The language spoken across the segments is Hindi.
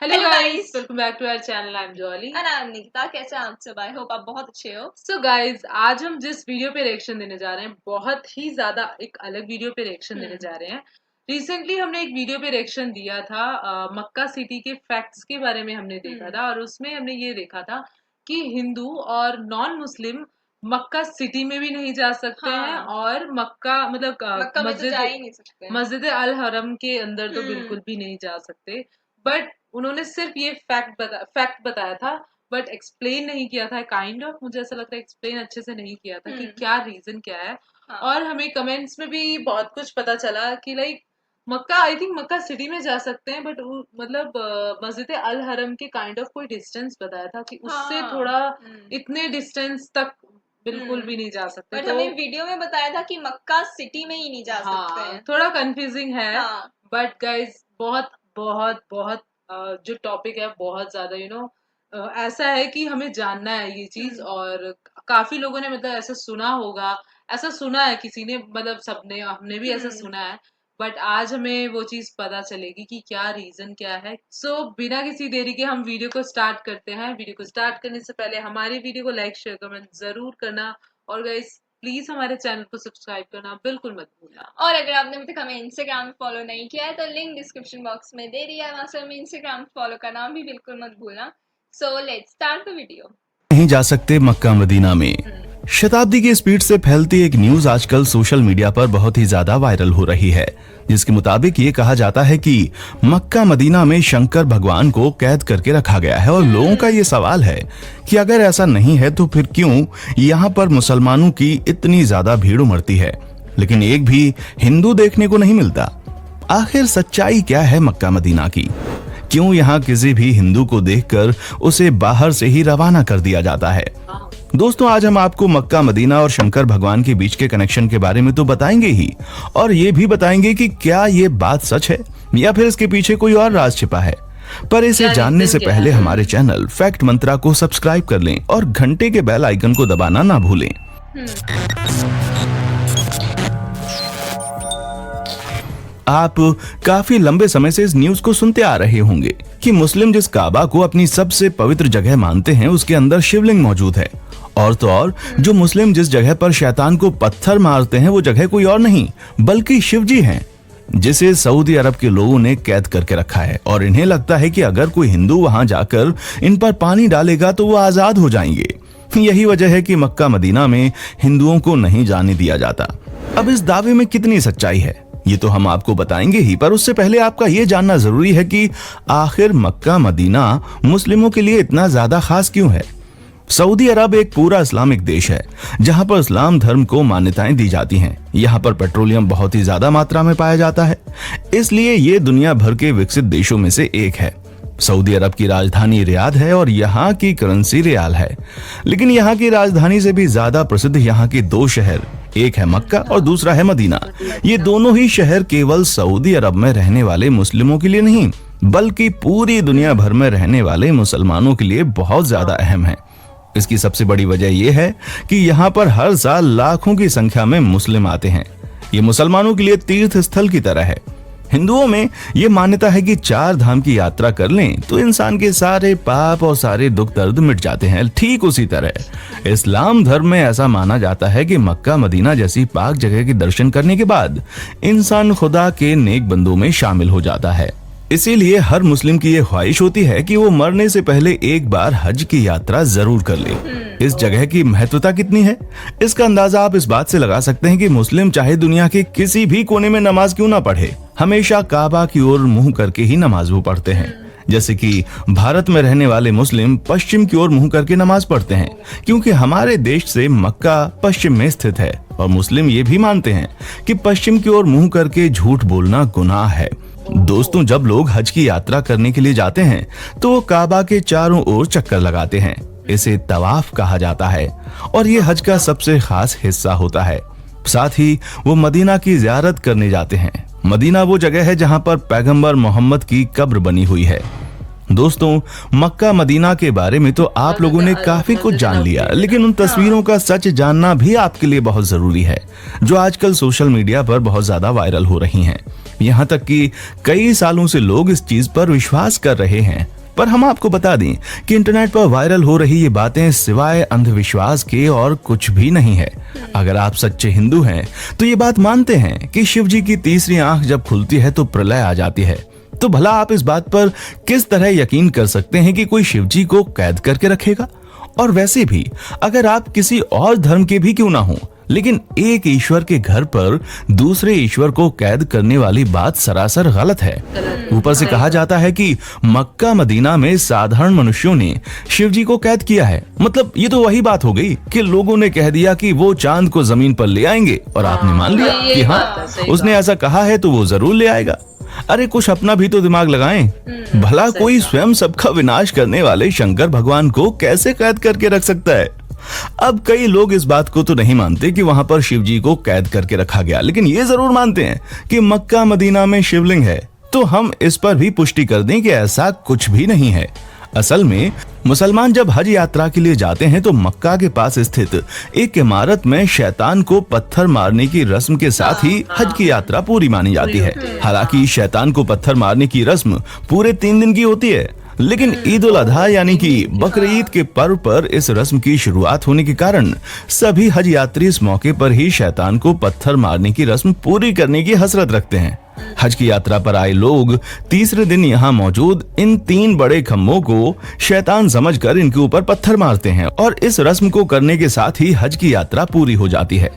Hello guys, welcome back to our channel. I am Jolly and I am Nikita. कैसे हैं आप सब? आई होप आप बहुत अच्छे हो। सो गाइस, आज हम जिस वीडियो पे रिएक्शन देने जा रहे हैं, बहुत ही ज्यादा एक अलग वीडियो पे रिएक्शन देने जा रहे हैं। रिसेंटली हमने एक वीडियो पे रिएक्शन दिया था, मक्का सिटी के फैक्ट्स के बारे में हमने देखा था, और उसमें हमने ये देखा था कि हिंदू और नॉन मुस्लिम मक्का सिटी में भी नहीं जा सकते हैं, और मक्का मतलब मक्का में तो जा ही नहीं सकते हैं। मस्जिद अल हरम के अंदर तो बिल्कुल भी नहीं जा सकते। बट उन्होंने सिर्फ ये फैक्ट बताया था, बट एक्सप्लेन नहीं किया था। काइंड ऑफ मुझे ऐसा लगता है एक्सप्लेन अच्छे से नहीं किया था कि क्या रीजन क्या है। और हमें कमेंट्स में भी बहुत कुछ पता चला कि like Mecca, I think Mecca city में जा सकते हैं, बट मतलब मस्जिद अल हरम के काइंड ऑफ कोई डिस्टेंस बताया था कि उससे थोड़ा इतने डिस्टेंस तक बिल्कुल भी नहीं जा सकते। बट हमें वीडियो में बताया था कि मक्का सिटी में ही नहीं जा सकते हैं। थोड़ा कंफ्यूजिंग है। बट गाइज बहुत बहुत बहुत जो टॉपिक है बहुत ज्यादा ऐसा है कि हमें जानना है ये चीज। और काफी लोगों ने मतलब ऐसा सुना होगा, ऐसा सुना है किसी ने, मतलब सबने, हमने भी ऐसा सुना है। बट आज हमें वो चीज पता चलेगी कि क्या रीजन क्या है। सो बिना किसी देरी के हम वीडियो को स्टार्ट करते हैं। वीडियो को स्टार्ट करने से पहले हमारी वीडियो को लाइक शेयर कमेंट जरूर करना, और गाइस प्लीज हमारे चैनल को सब्सक्राइब करना बिल्कुल मत भूलना। और अगर आपने अभी तक हमें इंस्टाग्राम में फॉलो नहीं किया है तो लिंक डिस्क्रिप्शन बॉक्स में दे दिया है, वहां से हमें इंस्टाग्राम फॉलो करना भी बिल्कुल मत भूलना। So let's start the video. नहीं जा सकते मक्का मदीना में। शताब्दी की स्पीड से फैलती एक न्यूज आजकल सोशल मीडिया पर बहुत ही ज्यादा वायरल हो रही है, जिसके मुताबिक ये कहा जाता है कि मक्का मदीना में शंकर भगवान को कैद करके रखा गया है। और लोगों का ये सवाल है कि अगर ऐसा नहीं है तो फिर क्यों यहाँ पर मुसलमानों की इतनी ज्यादा भीड़ उमड़ती है, लेकिन एक भी हिंदू देखने को नहीं मिलता। आखिर सच्चाई क्या है मक्का मदीना की? क्यों यहाँ किसी भी हिंदू को देखकर उसे बाहर से ही रवाना कर दिया जाता है? दोस्तों, आज हम आपको मक्का मदीना और शंकर भगवान के बीच के कनेक्शन के बारे में तो बताएंगे ही, और ये भी बताएंगे कि क्या ये बात सच है या फिर इसके पीछे कोई और राज छिपा है। पर इसे जानने से पहले हमारे चैनल फैक्ट मंत्रा को सब्सक्राइब कर लें और घंटे के बेल आइकन को दबाना ना भूलें। आप काफी लंबे समय से इस न्यूज को सुनते आ रहे होंगे कि मुस्लिम जिस काबा को अपनी सबसे पवित्र जगह मानते हैं उसके अंदर शिवलिंग मौजूद है। और तो और जो मुस्लिम जिस जगह पर शैतान को पत्थर मारते हैं वो जगह कोई और नहीं बल्कि शिवजी हैं, जिसे सऊदी अरब के लोगों ने कैद करके रखा है। और इन्हें लगता है कि अगर कोई हिंदू वहां जाकर इन पर पानी डालेगा तो वो आजाद हो जाएंगे। यही वजह है कि मक्का मदीना में हिंदुओं को नहीं जाने दिया जाता। अब इस दावे में कितनी सच्चाई है ये तो हम आपको बताएंगे ही, पर उससे पहले आपका ये जानना जरूरी है कि आखिर मक्का मदीना मुस्लिमों के लिए इतना ज्यादा खास क्यों है। सऊदी अरब एक पूरा इस्लामिक देश है जहां पर इस्लाम धर्म को मान्यताएं दी जाती हैं। यहां पर पेट्रोलियम बहुत ही ज्यादा मात्रा में पाया जाता है, इसलिए ये दुनिया भर के विकसित देशों में से एक है। सऊदी अरब की राजधानी रियाद है और यहाँ की करेंसी रियाल है। लेकिन यहाँ की राजधानी से भी ज्यादा प्रसिद्ध यहाँ के दो शहर, एक है मक्का और दूसरा है मदीना। ये दोनों ही शहर केवल सऊदी अरब में रहने वाले मुस्लिमों के लिए नहीं बल्कि पूरी दुनिया भर में रहने वाले मुसलमानों के लिए बहुत ज्यादा अहम है। इसकी सबसे बड़ी वजह यह है कि यहाँ पर हर साल लाखों की संख्या में मुस्लिम आते हैं। ये मुसलमानों के लिए तीर्थ स्थल की तरह है। हिंदुओं में ये मान्यता है कि 4 धाम की यात्रा कर लें तो इंसान के सारे पाप और सारे दुख दर्द मिट जाते हैं। ठीक उसी तरह इस्लाम धर्म में ऐसा माना जाता है कि मक्का मदीना जैसी पाक जगह के दर्शन करने के बाद इंसान खुदा के नेक बंदों में शामिल हो जाता है। इसीलिए हर मुस्लिम की ये ख्वाहिश होती है कि वो मरने से पहले एक बार हज की यात्रा जरूर कर ले। इस जगह की महत्वता कितनी है इसका अंदाजा आप इस बात से लगा सकते हैं कि मुस्लिम चाहे दुनिया के किसी भी कोने में नमाज क्यों ना पढ़े, हमेशा काबा की ओर मुंह करके ही नमाज वो पढ़ते हैं। जैसे कि भारत में रहने वाले मुस्लिम पश्चिम की ओर मुंह करके नमाज पढ़ते हैं, क्योंकि हमारे देश से मक्का पश्चिम में स्थित है। और मुस्लिम ये भी मानते हैं कि पश्चिम की ओर मुंह करके झूठ बोलना गुनाह है। दोस्तों, जब लोग हज की यात्रा करने के लिए जाते हैं तो वो काबा के चारों ओर चक्कर लगाते हैं। इसे तवाफ कहा जाता है और ये हज का सबसे खास हिस्सा होता है। साथ ही वो मदीना की ज़ियारत करने जाते हैं। मदीना वो जगह है जहां पर पैगंबर मोहम्मद की कब्र बनी हुई है। दोस्तों, मक्का मदीना के बारे में तो आप लोगों ने काफी कुछ जान लिया, लेकिन उन तस्वीरों का सच जानना भी आपके लिए बहुत जरूरी है, जो आजकल सोशल मीडिया पर बहुत ज्यादा वायरल हो रही हैं। यहाँ तक कि कई सालों से लोग इस चीज पर विश्वास कर रहे हैं। पर हम आपको बता दें कि इंटरनेट पर वायरल हो रही ये बातें सिवाय अंधविश्वास के और कुछ भी नहीं है। अगर आप सच्चे हिंदू हैं तो ये बात मानते हैं कि शिव जी की तीसरी आंख जब खुलती है तो प्रलय आ जाती है, तो भला आप इस बात पर किस तरह यकीन कर सकते हैं कि कोई शिव जी को कैद करके रखेगा? और वैसे भी अगर आप किसी और धर्म के भी क्यों ना हो, लेकिन एक ईश्वर के घर पर दूसरे ईश्वर को कैद करने वाली बात सरासर गलत है। ऊपर से कहा जाता है कि मक्का मदीना में साधारण मनुष्यों ने शिव जी को कैद किया है। मतलब ये तो वही बात हो गई कि लोगों ने कह दिया कि वो चांद को जमीन पर ले आएंगे और आपने मान लिया कि हाँ, उसने ऐसा कहा है तो वो जरूर ले आएगा। अरे कुछ अपना भी तो दिमाग लगाएं। भला कोई स्वयं सबका विनाश करने वाले शंकर भगवान को कैसे कैद करके रख सकता है? अब कई लोग इस बात को तो नहीं मानते कि वहां पर शिव जी को कैद करके रखा गया, लेकिन ये जरूर मानते हैं कि मक्का मदीना में शिवलिंग है। तो हम इस पर भी पुष्टि कर दें कि ऐसा कुछ भी नहीं है। असल में मुसलमान जब हज यात्रा के लिए जाते हैं तो मक्का के पास स्थित एक इमारत में शैतान को पत्थर मारने की रस्म के साथ ही हज की यात्रा पूरी मानी जाती है। हालांकि शैतान को पत्थर मारने की रस्म पूरे 3 दिन की होती है, लेकिन ईद उल अधा यानी कि बकरीद के पर्व पर इस रस्म की शुरुआत होने के कारण सभी हज यात्री इस मौके पर ही शैतान को पत्थर मारने की रस्म पूरी करने की हसरत रखते हैं। हज की यात्रा पर आए लोग तीसरे दिन यहाँ मौजूद इन 3 बड़े खम्भों को शैतान समझकर इनके ऊपर पत्थर मारते हैं और इस रस्म को करने के साथ ही हज की यात्रा पूरी हो जाती है।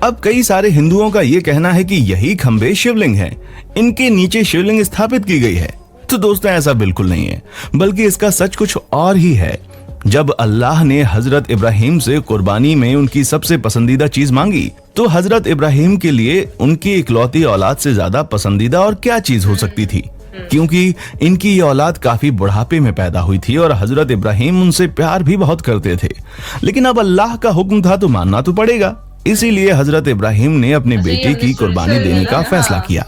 अब कई सारे हिंदुओं का ये कहना है कि यही खंभे शिवलिंग हैं, इनके नीचे शिवलिंग स्थापित की गई है। तो दोस्तों ऐसा बिल्कुल नहीं है, बल्कि इसका सच कुछ और ही है। जब अल्लाह ने हजरत इब्राहिम से कुर्बानी में उनकी सबसे पसंदीदा चीज मांगी, तो हजरत इब्राहिम के लिए उनकी इकलौती औलाद से ज्यादा पसंदीदा और क्या चीज हो सकती थी, क्योंकि इनकी ये औलाद काफी बुढ़ापे में पैदा हुई थी और हजरत इब्राहिम उनसे प्यार भी बहुत करते थे। लेकिन अब अल्लाह का हुक्म था तो मानना तो पड़ेगा, इसीलिए हजरत इब्राहिम ने अपने बेटे की कुर्बानी देने का फैसला किया।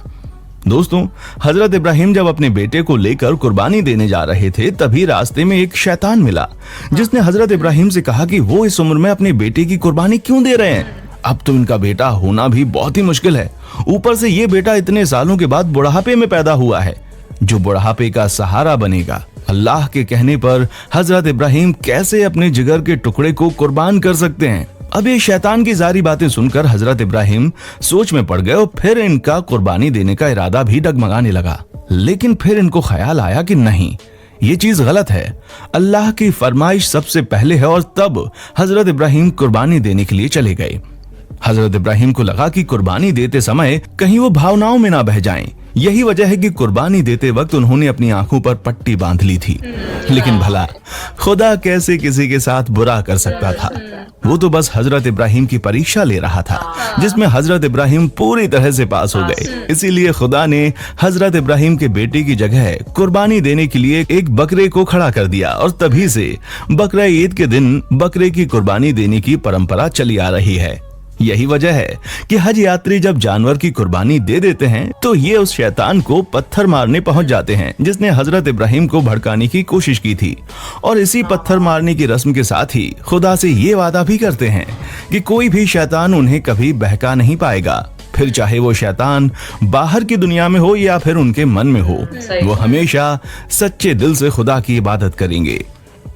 दोस्तों, हजरत इब्राहिम जब अपने बेटे को लेकर कुर्बानी देने जा रहे थे, तभी रास्ते में एक शैतान मिला, जिसने हजरत इब्राहिम से कहा कि वो इस उम्र में अपने बेटे की कुर्बानी क्यों दे रहे हैं? अब तो इनका बेटा होना भी बहुत ही मुश्किल है। ऊपर से ये बेटा इतने सालों के बाद बुढ़ापे में पैदा हुआ है, जो बुढ़ापे का सहारा बनेगा। अल्लाह के कहने पर हजरत इब्राहिम कैसे अपने जिगर के टुकड़े को कुर्बान कर सकते हैं? अब ये शैतान की सारी बातें सुनकर हजरत इब्राहिम सोच में पड़ गए और फिर इनका कुर्बानी देने का इरादा भी डगमगाने लगा। लेकिन फिर इनको ख्याल आया कि नहीं, ये चीज गलत है, अल्लाह की फरमाइश सबसे पहले है। और तब हजरत इब्राहिम कुर्बानी देने के लिए चले गए। हजरत इब्राहिम को लगा कि कुर्बानी देते समय कहीं वो भावनाओं में ना बह जाएं। यही वजह है कि कुर्बानी देते वक्त उन्होंने अपनी आंखों पर पट्टी बांध ली थी। लेकिन भला खुदा कैसे किसी के साथ बुरा कर सकता था? वो तो बस हजरत इब्राहिम की परीक्षा ले रहा था, जिसमें हजरत इब्राहिम पूरी तरह से पास हो गए। इसीलिए खुदा ने हजरत इब्राहिम के बेटे की जगह कुर्बानी देने के लिए एक बकरे को खड़ा कर दिया और तभी से बकरा ईद के दिन बकरे की कुर्बानी देने की परंपरा चली आ रही है। यही वजह है कि हज यात्री जब जानवर की कुर्बानी दे देते हैं तो ये उस शैतान को पत्थर मारने पहुंच जाते हैं, जिसने हजरत इब्राहिम को भड़काने की कोशिश की थी। और इसी पत्थर मारने की रस्म के साथ ही खुदा से ये वादा भी करते हैं कि कोई भी शैतान उन्हें कभी बहका नहीं पाएगा। फिर चाहे वो शैतान बाहर की दुनिया में हो या फिर उनके मन में हो, वो हमेशा सच्चे दिल से खुदा की इबादत करेंगे।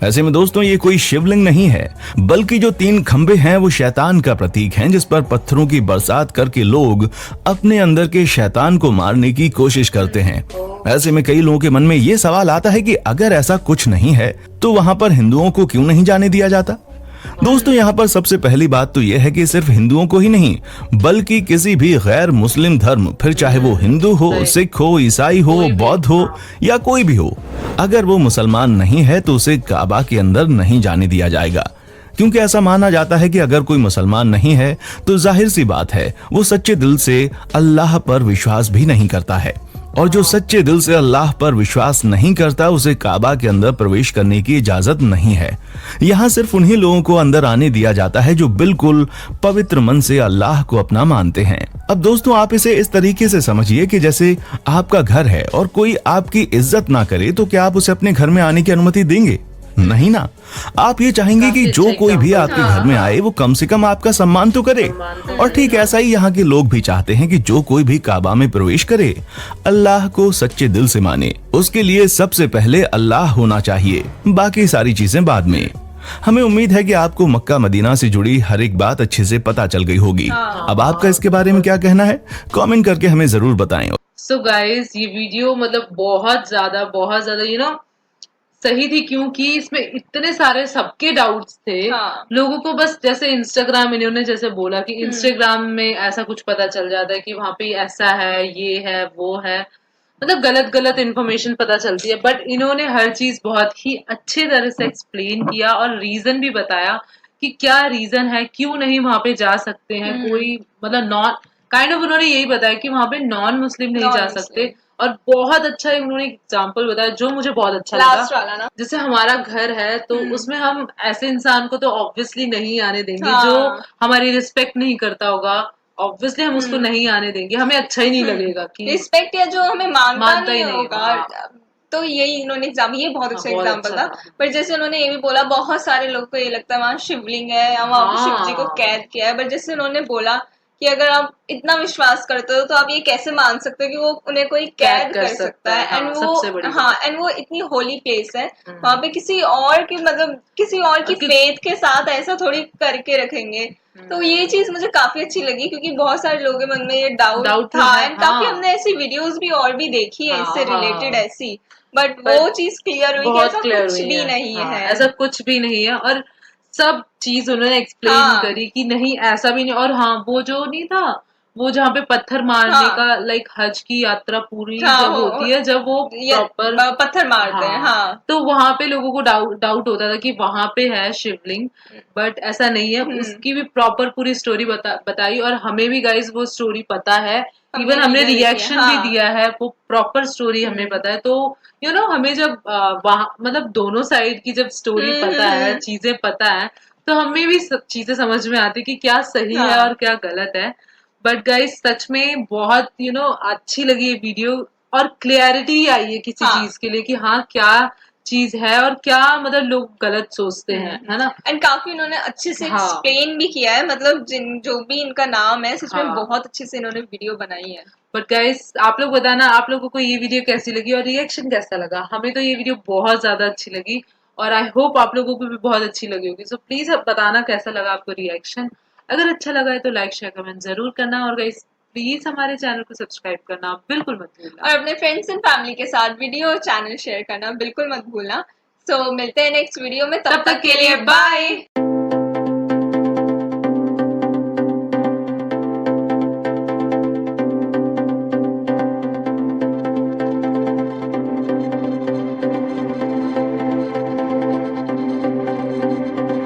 ऐसे में दोस्तों, ये कोई शिवलिंग नहीं है, बल्कि जो 3 खंबे हैं वो शैतान का प्रतीक हैं, जिस पर पत्थरों की बरसात करके लोग अपने अंदर के शैतान को मारने की कोशिश करते हैं। ऐसे में कई लोगों के मन में ये सवाल आता है कि अगर ऐसा कुछ नहीं है तो वहां पर हिंदुओं को क्यों नहीं जाने दिया जाता? दोस्तों, यहाँ पर सबसे पहली बात तो यह है कि सिर्फ हिंदुओं को ही नहीं, बल्कि किसी भी गैर मुस्लिम धर्म, फिर चाहे वो हिंदू हो, सिख हो, ईसाई हो, बौद्ध हो या कोई भी हो, अगर वो मुसलमान नहीं है तो उसे काबा के अंदर नहीं जाने दिया जाएगा। क्योंकि ऐसा माना जाता है कि अगर कोई मुसलमान नहीं है तो जाहिर सी बात है वो सच्चे दिल से अल्लाह पर विश्वास भी नहीं करता है। और जो सच्चे दिल से अल्लाह पर विश्वास नहीं करता उसे काबा के अंदर प्रवेश करने की इजाजत नहीं है। यहाँ सिर्फ उन्हीं लोगों को अंदर आने दिया जाता है जो बिल्कुल पवित्र मन से अल्लाह को अपना मानते हैं। अब दोस्तों आप इसे इस तरीके से समझिए कि जैसे आपका घर है और कोई आपकी इज्जत ना करे तो क्या आप उसे अपने घर में आने की अनुमति देंगे? नहीं ना। आप ये चाहेंगे कि जो कोई भी आपके घर में आए वो कम से कम आपका सम्मान तो करे। और ठीक ऐसा ही यहाँ के लोग भी चाहते हैं कि जो कोई भी काबा में प्रवेश करे अल्लाह को सच्चे दिल से माने। उसके लिए सबसे पहले अल्लाह होना चाहिए, बाकी सारी चीजें बाद में। हमें उम्मीद है कि आपको मक्का मदीना से जुड़ी हर एक बात अच्छे से पता चल गई होगी। अब आपका इसके बारे में क्या कहना है कमेंट करके हमें जरूर बताएं। सो गाइस ये वीडियो मतलब बहुत ज्यादा सही थी, क्योंकि इसमें इतने सारे सबके डाउट्स थे। लोगों को बस जैसे इंस्टाग्राम, इन्होंने जैसे बोला कि इंस्टाग्राम में ऐसा कुछ पता चल जाता है कि वहां पे ऐसा है, ये है, वो है, मतलब गलत गलत इन्फॉर्मेशन पता चलती है। बट इन्होंने हर चीज बहुत ही अच्छे तरह से एक्सप्लेन किया और रीजन भी बताया कि क्या रीजन है, क्यों नहीं वहां पे जा सकते हैं कोई, मतलब नॉन काइंड ऑफ उन्होंने यही बताया कि वहां पे नॉन मुस्लिम नहीं जा सकते। और बहुत अच्छा उन्होंने एग्जाम्पल बताया जो मुझे बहुत अच्छा लास्ट लगा। वाला ना, जैसे हमारा घर है तो उसमें हम ऐसे इंसान को तो ऑब्वियसली नहीं आने देंगे जो हमारी रिस्पेक्ट नहीं करता होगा। ऑब्वियसली हम उसको नहीं आने देंगे, हमें अच्छा ही नहीं लगेगा कि रिस्पेक्ट या जो हमें मानता ही नहीं नहीं होगा। तो यही इन्होंने ये बहुत अच्छा बहुत एग्जाम्पल अच्छा था। पर जैसे उन्होंने ये भी बोला, बहुत सारे लोग को ये लगता है वहां शिवलिंग है या वहां पे शिव जी को कैद किया है। बट जैसे उन्होंने बोला कि अगर आप इतना विश्वास करते हो तो आप ये कैसे मान सकते हो कि वो उन्हें कोई कैद कर सकता है। एंड वो इतनी होली प्लेस है, वहां पे किसी और की मतलब किसी और की फेथ के साथ ऐसा थोड़ी करके रखेंगे। तो ये चीज मुझे काफी अच्छी लगी, क्योंकि बहुत सारे लोगों के मन में ये डाउट था। एंड काफी हमने ऐसी वीडियोस भी और भी देखी है इससे रिलेटेड ऐसी, बट वो चीज क्लियर हुई कि ऐसा कुछ भी नहीं है। ऐसा कुछ भी नहीं है और सब चीज उन्होंने एक्सप्लेन करी कि नहीं ऐसा भी नहीं। और वो जो नहीं था, वो जहाँ पे पत्थर मारने का लाइक हज की यात्रा पूरी जब होती है, जब वो प्रॉपर पत्थर मारते हैं, तो वहां पे लोगों को डाउट होता था कि वहां पे है शिवलिंग, बट ऐसा नहीं है। उसकी भी प्रॉपर पूरी स्टोरी बताई और हमें भी गाइस वो स्टोरी पता है। इवन हमने रिएक्शन भी दिया है, वो प्रॉपर स्टोरी हमें पता है। तो हमें जब वहां मतलब दोनों साइड की जब स्टोरी पता है, चीजें पता है, तो हमें भी सब चीजें समझ में आती कि क्या सही है और क्या गलत है। बट गाइस सच में बहुत अच्छी लगी ये वीडियो और क्लियरिटी आई है किसी चीज के लिए कि क्या चीज है और क्या मतलब लोग गलत सोचते हैं, है ना। एंड काफी उन्होंने अच्छे से एक्सप्लेन भी किया है, मतलब जो भी इनका नाम है सच में बहुत अच्छे से इन्होंने वीडियो बनाई है। बट गाइस आप लोग बताना आप लोगों को ये वीडियो कैसी लगी और रिएक्शन कैसा लगा। हमें तो ये वीडियो बहुत ज्यादा अच्छी लगी और आई होप आप लोगों को भी बहुत अच्छी लगी होगी। सो प्लीज बताना कैसा लगा आपको रिएक्शन। अगर अच्छा लगा है तो लाइक शेयर कमेंट जरूर करना और गाइस प्लीज हमारे चैनल को सब्सक्राइब करना बिल्कुल मत भूलना और अपने फ्रेंड्स एंड फैमिली के साथ वीडियो और चैनल शेयर करना बिल्कुल मत भूलना। सो मिलते हैं नेक्स्ट वीडियो में, तब तक के लिए बाय।